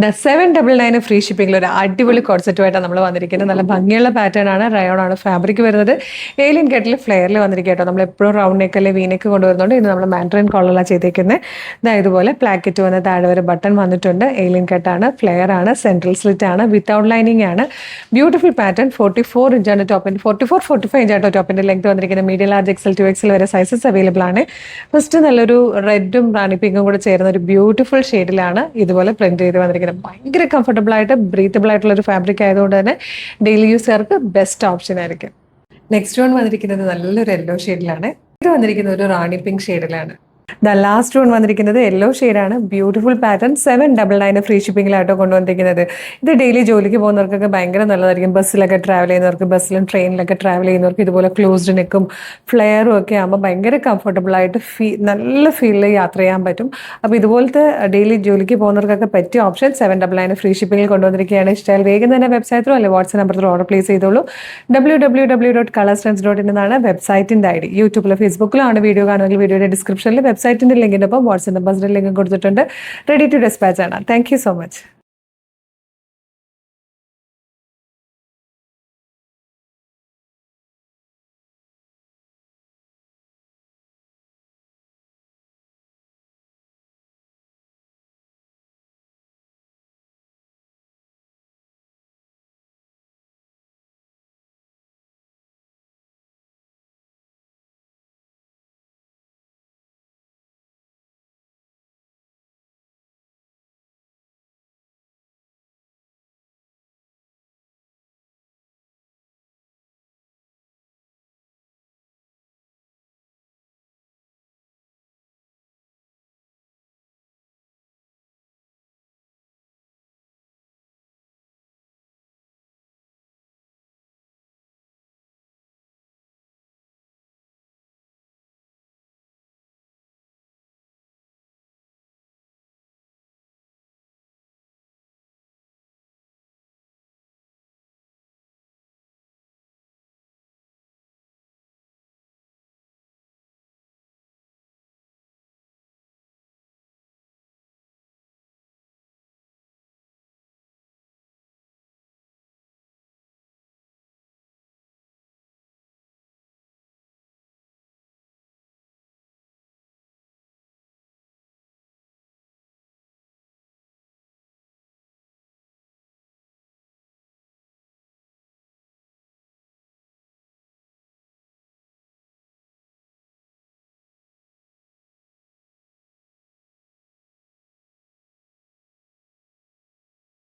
799 free ഷിപ്പിംഗിൽ ഒരു അടിപൊളി കോഡ്സെറ്റുമായിട്ടാണ് നമ്മൾ വന്നിരിക്കുന്നത്. നല്ല ഭംഗിയുള്ള പാറ്റേൺ ആണ്, റയോൺ ആണ് ഫാബ്രിക് വരുന്നത്. ഏലിയൻ കട്ടിൽ ഫ്ലെയറിൽ വന്നിരിക്കുക കേട്ടോ. നമ്മൾ എപ്പോഴും റൗണ്ട് നെക്ക് അല്ലെ വീനെക്ക് കൊണ്ടുവരുന്നുണ്ട്. ഇന്ന് നമ്മൾ മാൻഡ്രിൻ കോളറിലാണ് ചെയ്തേക്കുന്നത്. ഇതുപോലെ പ്ലാക്കറ്റ് വന്ന് താഴെ വരെ ബട്ടൺ വന്നിട്ടുണ്ട്. ഏലിയൻ കട്ടാണ്, ഫ്ലെയർ ആണ്, സെൻട്രൽ സ്ലിറ്റ് ആണ്, വിത്തൗട്ട് ലൈനിങ് ആണ്. Beautiful pattern. 44 ഇഞ്ചാണ് ടോപ്പിൻ്റെ, 45 ഇഞ്ചാട്ടോ ടോപ്പിൻ്റെ ലെങ്ത് വന്നിരിക്കുന്നത്. മീഡിയം ലാർജ് XL 2XL വരെ സൈസസ് അവൈലബിൾ ആണ്. ഫസ്റ്റ് നല്ലൊരു റെഡും റാണി പിങ്കും കൂടെ ചേർന്ന ഒരു ബ്യൂട്ടിഫുൾ ഷെയ്ഡിലാണ് ഇതുപോലെ പ്രിന്റ് ചെയ്ത് വന്നിരിക്കുന്നത്. ഭയങ്കര കംഫർട്ടബിൾ ആയിട്ട് ബ്രീത്തബിൾ ആയിട്ടുള്ള ഒരു ഫാബ്രിക് ആയതുകൊണ്ട് തന്നെ ഡെയിലി യൂസുകാർക്ക് ബെസ്റ്റ് ഓപ്ഷൻ ആയിരിക്കും. നെക്സ്റ്റ് വൺ വന്നിരിക്കുന്നത് നല്ലൊരു യെല്ലോ ഷെയ്ഡിലാണ്. ഇത് വന്നിരിക്കുന്നത് ഒരു റാണി പിങ്ക് ഷെയ്ഡിലാണ്. ലാസ്റ്റ് വൺ വന്നിരിക്കുന്നത് യെല്ലോ ഷെയ്ഡാണ്. Beautiful pattern. 799 ഫ്രീ ഷിപ്പിംഗിലായിട്ടോ കൊണ്ടുവന്നിരിക്കുന്നത്. ഇത് ഡെയിലി ജോലിക്ക് പോകുന്നവർക്കൊക്കെ ഭയങ്കര നല്ലതായിരിക്കും. ബസ്സിലൊക്കെ ട്രാവൽ ചെയ്യുന്നവർക്ക്, ബസ്സിലും ട്രെയിനിലൊക്കെ ട്രാവൽ ചെയ്യുന്നവർക്ക് ഇതുപോലെ ക്ലോസ്ഡ് നെക്കും ഫ്ലെയറും ഒക്കെ ആകുമ്പോൾ ഭയങ്കര കംഫർട്ടബിൾ ആയിട്ട് നല്ല ഫീലിൽ യാത്ര ചെയ്യാൻ പറ്റും. അപ്പോൾ ഇതുപോലത്തെ ഡെയിലി ജോലിക്ക് പോകുന്നവർക്കൊക്കെ പറ്റിയ ഓപ്ഷൻ 799 ഫ്രീ ഷിപ്പിംഗിൽ കൊണ്ടുവന്നിരിക്കുകയാണ്. ഇഷ്ടമായാൽ വേഗം തന്നെ വെബ്സൈറ്റിലോ അല്ലെങ്കിൽ വാട്സ്ആപ്പ് നമ്പറിലോ ഓർഡർ പ്ലേസ് ചെയ്തോളൂ. www.colorstrends.in എന്നാണ് വെബ്സൈറ്റിൻ്റെ ID. യൂട്യൂബിലോ ഫേസ്ബുക്കിലോ ആണ് വീഡിയോ കാണുമെങ്കിൽ വീഡിയോയുടെ ഡിസ്ക്രിപ്ഷനിൽ വെബ്സൈറ്റിൻ്റെ ലിങ്കിൻ്റെ ഒപ്പം വാട്സ്ആപ്പ് നമ്പറിൻ്റെ ലിങ്ക് കൊടുത്തിട്ടുണ്ട്. റെഡി ടു ഡിസ്പാച്ച് ആണ്. Thank you so much.